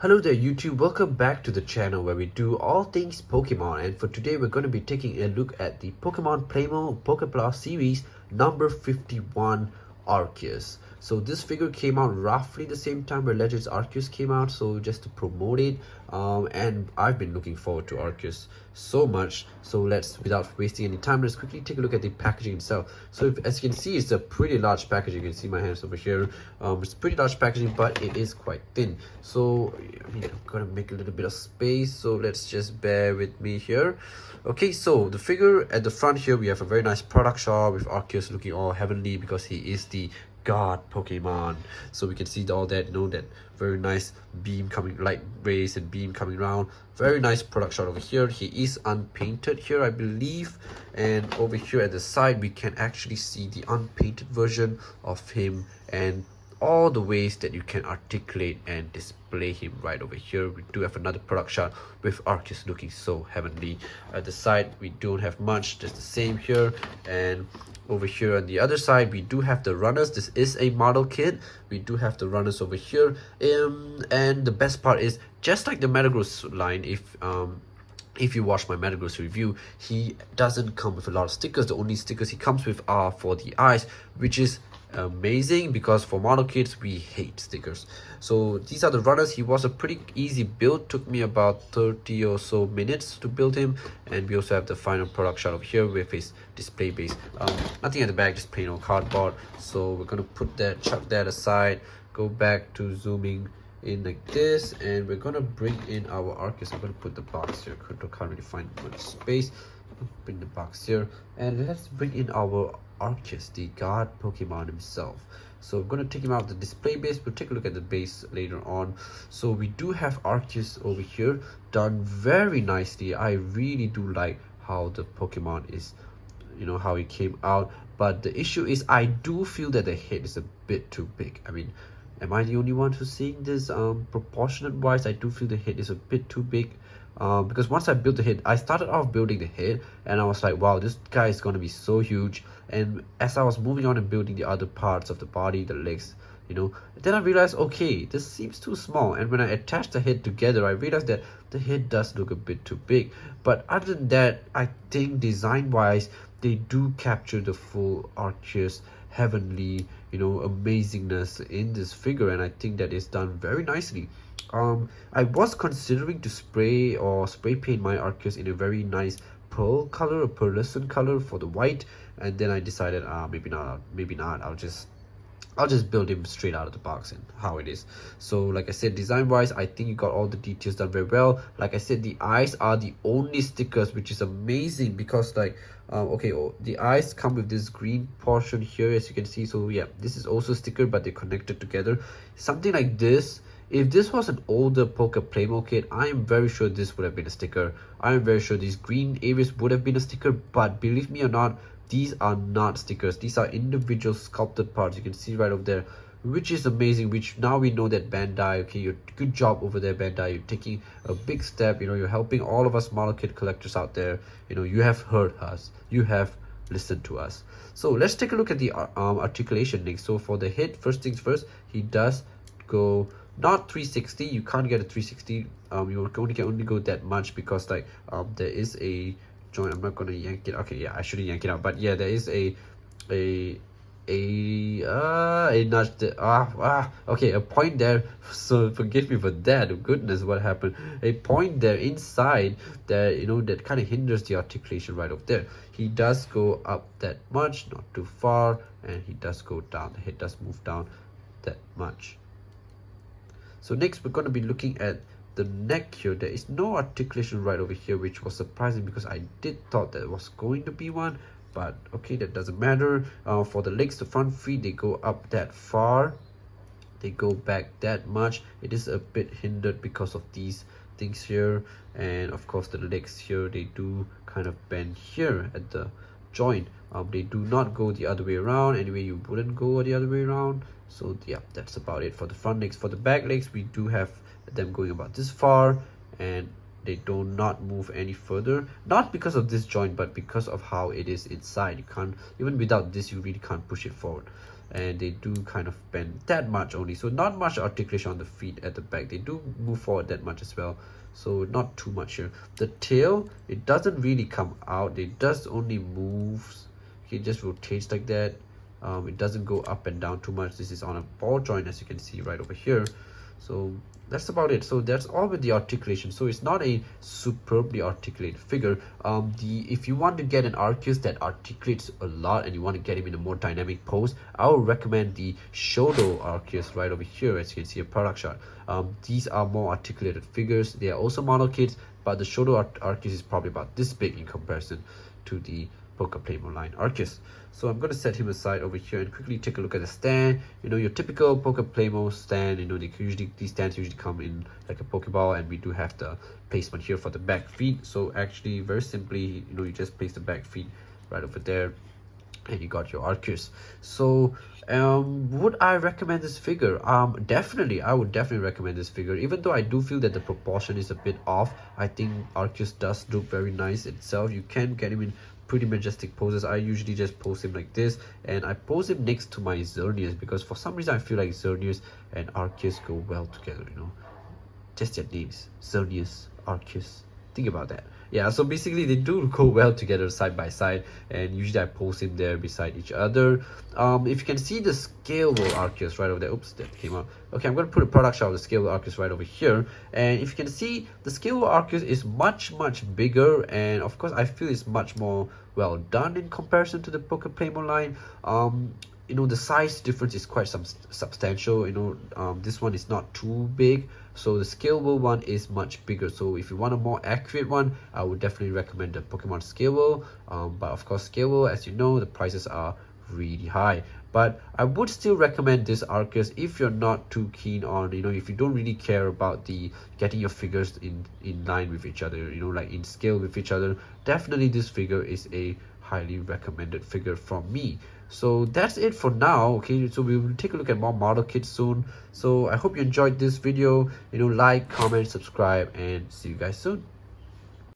Hello there YouTube, welcome back to the channel where we do all things Pokemon, and for today we're going to be taking a look at the Pokemon Plamo Pokeplus series number 51 Arceus. So this figure came out roughly the same time where Legends Arceus came out, so just to promote it, and I've been looking forward to Arceus so much. So let's, without wasting any time, let's quickly take a look at the packaging itself. So as you can see, it's a pretty large packaging. You can see my hands over here. It's pretty large packaging, but it is quite thin. So I'm gonna make a little bit of space, so let's just bear with me here. Okay, so the figure at the front here, we have a very nice product shot with Arceus looking all heavenly because he is the god Pokemon. So we can see all that, that very nice beam coming, light rays and beam coming around. Very nice product shot over here. He is unpainted here, I believe, and over here at the side we can actually see the unpainted version of him and all the ways that you can articulate and display him right over here. We do have another product shot with Arceus looking so heavenly. At the side we don't have much, just the same here, and over here on the other side we do have the runners. This is a model kit. We do have the runners over here, and the best part is, just like the Metagross line, if you watch my Metagross review, he doesn't come with a lot of stickers. The only stickers he comes with are for the eyes, which is amazing because for model kits we hate stickers. So these are the runners. He was a pretty easy build, took me about 30 or so minutes to build him, and we also have the final product shot over here with his display base. Nothing at the back, just plain old cardboard. So we're gonna put that, chuck that aside, go back to zooming in like this, and we're gonna bring in our Arceus. I'm gonna put the box here, can't really find much space. Bring the box here, and let's bring in our Arceus, the god Pokemon himself. So I'm going to take him out of the display base. We'll take a look at the base later on. So we do have Arceus over here, done very nicely. I really do like how the Pokemon is, how he came out. But the issue is, I do feel that the head is a bit too big. I mean, am I the only one who's seeing this? Proportionate wise, I do feel the head is a bit too big. Because once I built the head, I started off building the head and I was like, wow, this guy is going to be so huge. And as I was moving on and building the other parts of the body, the legs, then I realized, okay, this seems too small. And when I attached the head together, I realized that the head does look a bit too big. But other than that, I think design wise, they do capture the full Arceus heavenly, amazingness in this figure, and I think that is done very nicely. I was considering to spray paint my Arceus in a very nice pearl color, a pearlescent color for the white, and then I decided, maybe not. I'll just build him straight out of the box and how it is. So like I said, design wise, I think you got all the details done very well. Like I said, the eyes are the only stickers, which is amazing because the eyes come with this green portion here, as you can see. So yeah, this is also a sticker, but they're connected together. Something like this, if this was an older Plamo kit, I am very sure this would have been a sticker. I am very sure these green areas would have been a sticker, but believe me or not, these are not stickers. These are individual sculpted parts. You can see right over there, which is amazing, which now we know that Bandai, okay, good job over there, Bandai. You're taking a big step, you're helping all of us model kit collectors out there. You have heard us, you have listened to us. So let's take a look at the articulation next. So for the head, first things first, he does go not 360. You can't get a 360. You can only go that much because there is a joint. I'm not gonna yank it. Okay, yeah, I shouldn't yank it out, but yeah, there is a nudge okay, a point there. So forgive me for that. Goodness, what happened? A point there inside that that kind of hinders the articulation right over there. He does go up that much, not too far, and he does go down. The head does move down that much. So next we're going to be looking at the neck here. There is no articulation right over here, which was surprising because I did thought there was going to be one, but okay, that doesn't matter. For the legs, the front feet, they go up that far, they go back that much. It is a bit hindered because of these things here, and of course the legs here, they do kind of bend here at the joint. They do not go the other way around. Anyway, you wouldn't go the other way around. So yeah, that's about it for the front legs. For the back legs, we do have them going about this far, and they do not move any further, not because of this joint, but because of how it is inside. You can't, even without this, you really can't push it forward. and they do kind of bend that much only, so not much articulation on the feet at the back. They do move forward that much as well, so not too much here. The tail, it doesn't really come out, it does only moves. Okay, it just rotates like that. It doesn't go up and down too much. This is on a ball joint, as you can see right over here. So that's about it. So that's all with the articulation. So it's not a superbly articulated figure. If you want to get an Arceus that articulates a lot and you want to get him in a more dynamic pose, I would recommend the Shoto Arceus right over here, as you can see a product shot. These are more articulated figures. They are also model kits, but the Shoto Arceus is probably about this big in comparison to the Plamo line Arceus. So I'm going to set him aside over here and quickly take a look at the stand. You know, your typical Plamo stand, you know, these stands usually come in like a Pokeball, and we do have the placement here for the back feet. So actually, very simply, you know, you just place the back feet right over there, and you got your Arceus. So would I recommend this figure? Definitely, I would definitely recommend this figure, even though I do feel that the proportion is a bit off. I think Arceus does look very nice itself. You can get him in pretty majestic poses. I usually just pose him like this, and I pose him next to my Xerneas, because for some reason I feel like Xerneas and Arceus go well together, you know, just their names, Xerneas, Arceus. Think about that. Yeah, so basically they do go well together side by side, and usually I pose him there beside each other. If you can see the scalable Arceus right over there, oops, that came out. Okay, I'm going to put a product shot of the scalable Arceus right over here, and if you can see, the scalable Arceus is much bigger, and of course I feel it's much more well done in comparison to the Plamo line. You know, the size difference is quite substantial. You know, this one is not too big, so the scalable one is much bigger. So if you want a more accurate one, I would definitely recommend the Pokemon scalable. But of course, scalable, as you know, the prices are really high. But I would still recommend this Arceus if you're not too keen on, you know, if you don't really care about the getting your figures in line with each other, you know, like in scale with each other. Definitely this figure is a highly recommended figure from me. So that's it for now. Okay, so we will take a look at more model kits soon. So I hope you enjoyed this video. You know, like, comment, subscribe, and see you guys soon.